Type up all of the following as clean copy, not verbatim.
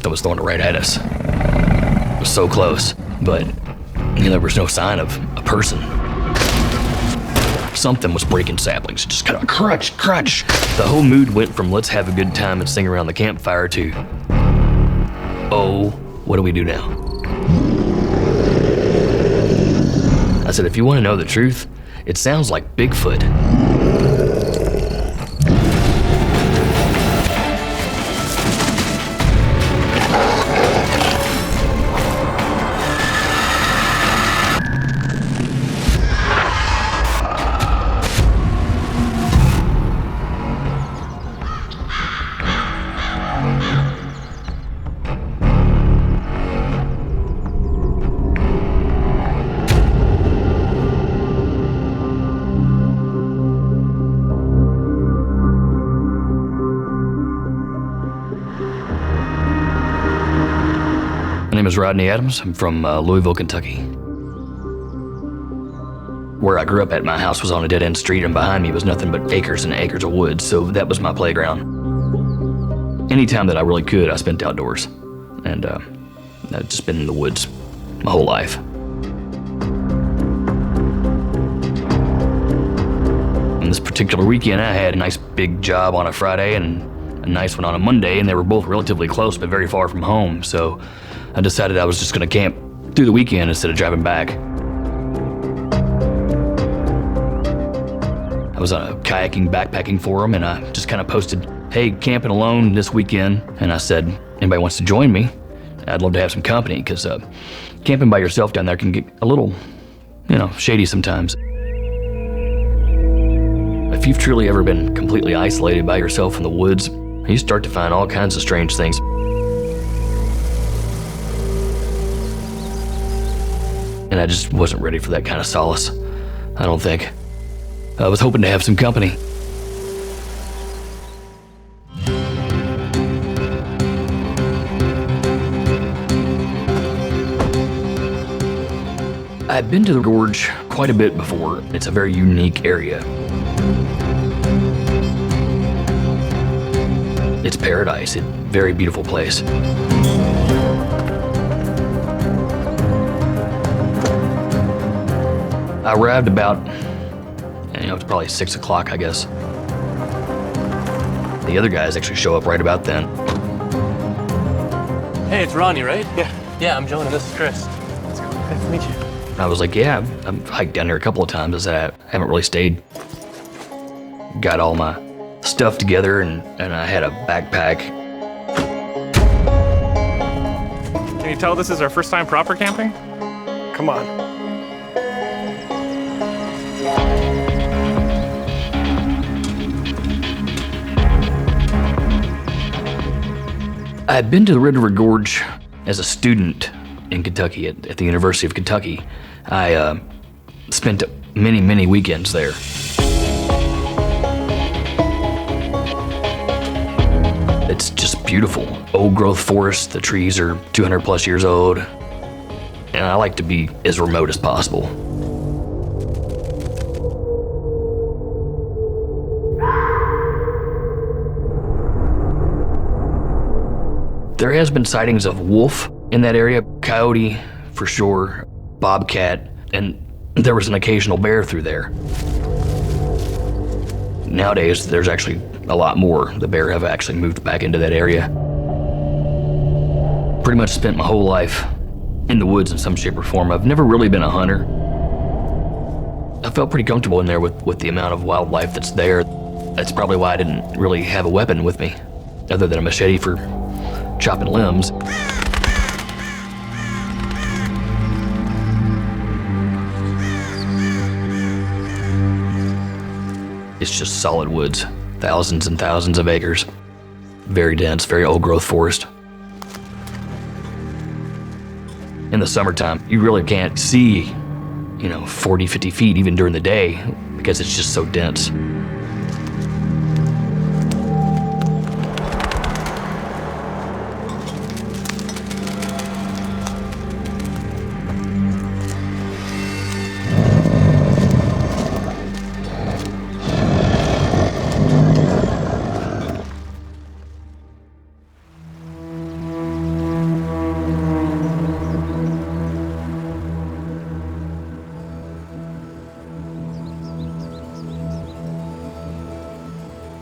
Something was throwing it right at us. It was so close, but there was no sign of a person. Something was breaking saplings, just kind of crunch. The whole mood went from let's have a good time and sing around the campfire to, oh, what do we do now? I said, if you want to know the truth, it sounds like Bigfoot. My name is Rodney Adams. I'm from Louisville, Kentucky. Where I grew up at, my house was on a dead-end street, and behind me was nothing but acres and acres of woods, so that was my playground. Anytime that I really could, I spent outdoors, and I've just been in the woods my whole life. And this particular weekend, I had a nice big job on a Friday and a nice one on a Monday, and they were both relatively close but very far from home, so I decided I was just gonna camp through the weekend instead of driving back. I was on a kayaking backpacking forum, and I just kind of posted, hey, camping alone this weekend, and I said, anybody wants to join me? I'd love to have some company, because camping by yourself down there can get a little, shady sometimes. If you've truly ever been completely isolated by yourself in the woods, you start to find all kinds of strange things. And I just wasn't ready for that kind of solace, I don't think. I was hoping to have some company. I've been to the gorge quite a bit before. It's a very unique area. It's paradise, a very beautiful place. I arrived about, it's probably 6 o'clock, I guess. The other guys actually show up right about then. Hey, it's Rodney, right? Yeah, I'm Jonah, this is Chris. Let's go, nice to meet you. I was like, yeah, I've hiked down here a couple of times. I said, I haven't really stayed. Got all my stuff together, and I had a backpack. Can you tell this is our first time proper camping? Come on. I had been to the Red River Gorge as a student in Kentucky, at the University of Kentucky. I spent many, many weekends there. It's just beautiful. Old growth forest, the trees are 200 plus years old, and I like to be as remote as possible. There has been sightings of wolf in that area, coyote for sure, bobcat, and there was an occasional bear through there. Nowadays, there's actually a lot more. The bear have actually moved back into that area. Pretty much spent my whole life in the woods in some shape or form. I've never really been a hunter. I felt pretty comfortable in there with the amount of wildlife that's there. That's probably why I didn't really have a weapon with me, other than a machete for chopping limbs. It's just solid woods, thousands and thousands of acres. Very dense, very old growth forest. In the summertime, you really can't see, 40, 50 feet even during the day because it's just so dense.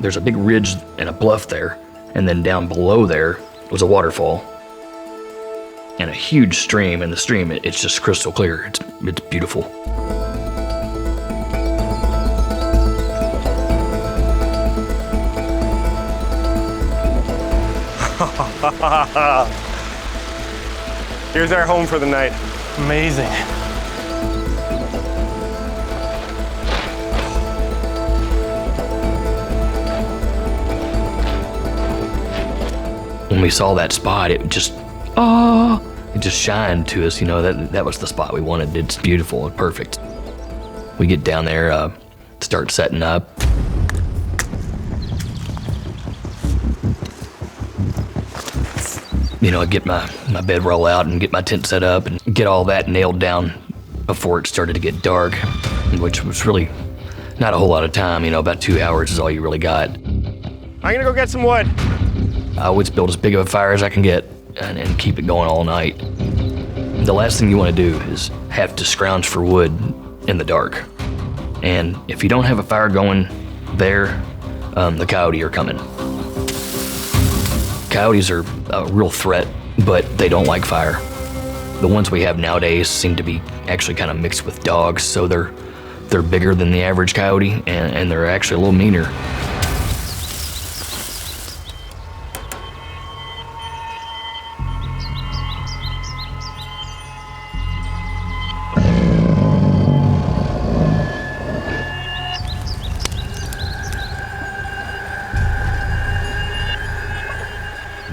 there's a big ridge and a bluff there, and then down below there was a waterfall and a huge stream, and the stream, it's just crystal clear. It's beautiful. Here's our home for the night. Amazing. When we saw that spot, it just shined to us, that was the spot we wanted. It's beautiful and perfect. We get down there, start setting up. I get my bedroll out and get my tent set up and get all that nailed down before it started to get dark, which was really not a whole lot of time. About 2 hours is all you really got. I'm gonna go get some wood. I always build as big of a fire as I can get and keep it going all night. The last thing you want to do is have to scrounge for wood in the dark. And if you don't have a fire going there, the coyote are coming. Coyotes are a real threat, but they don't like fire. The ones we have nowadays seem to be actually kind of mixed with dogs, so they're bigger than the average coyote, and they're actually a little meaner.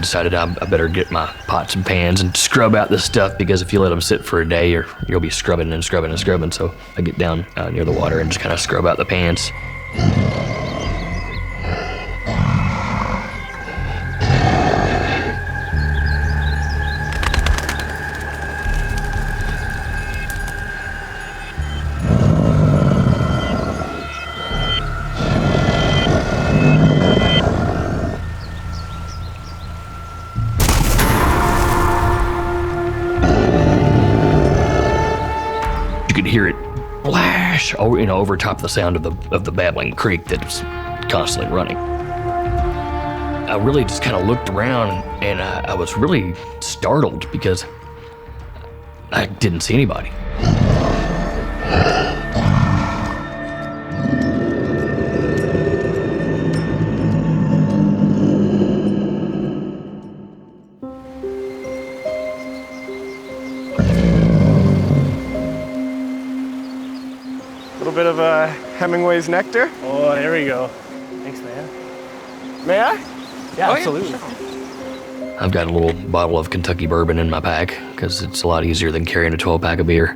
Decided I better get my pots and pans and scrub out this stuff, because if you let them sit for a day, you'll be scrubbing and scrubbing and scrubbing. So I get down near the water and just kind of scrub out the pans. You could hear it flash, over top the sound of the babbling creek that's constantly running. I really just kind of looked around, and I was really startled because I didn't see anybody. A little bit of Hemingway's nectar. Oh, there we go. Thanks, man. May I? Yeah, Oh, absolutely. Yeah. I've got a little bottle of Kentucky bourbon in my pack because it's a lot easier than carrying a 12-pack of beer.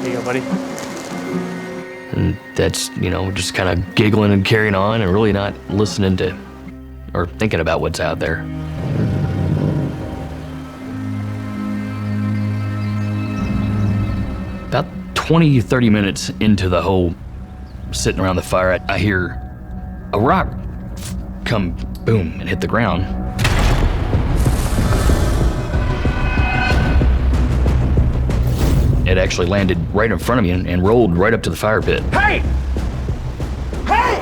Here you go, buddy. And that's, just kind of giggling and carrying on and really not listening to or thinking about what's out there. About 20, 30 minutes into the whole sitting around the fire, I hear a rock come boom and hit the ground. It actually landed right in front of me and rolled right up to the fire pit. Hey! Hey!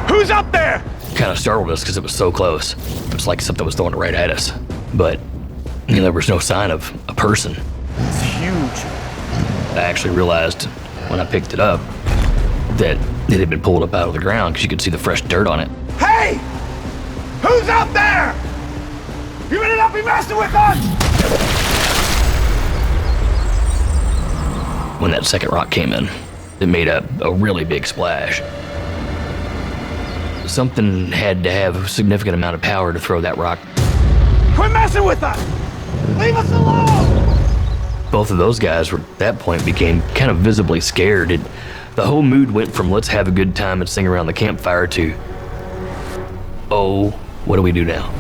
Who's up there? Kind of startled us because it was so close. It was like something was throwing it right at us. But there was no sign of a person. It's huge. I actually realized when I picked it up that it had been pulled up out of the ground because you could see the fresh dirt on it. Hey! Who's up there? You better not be messing with us! When that second rock came in, it made a really big splash. Something had to have a significant amount of power to throw that rock. Quit messing with us! Leave us alone! Both of those guys were, at that point, became kind of visibly scared. The whole mood went from let's have a good time and sing around the campfire to, oh, what do we do now?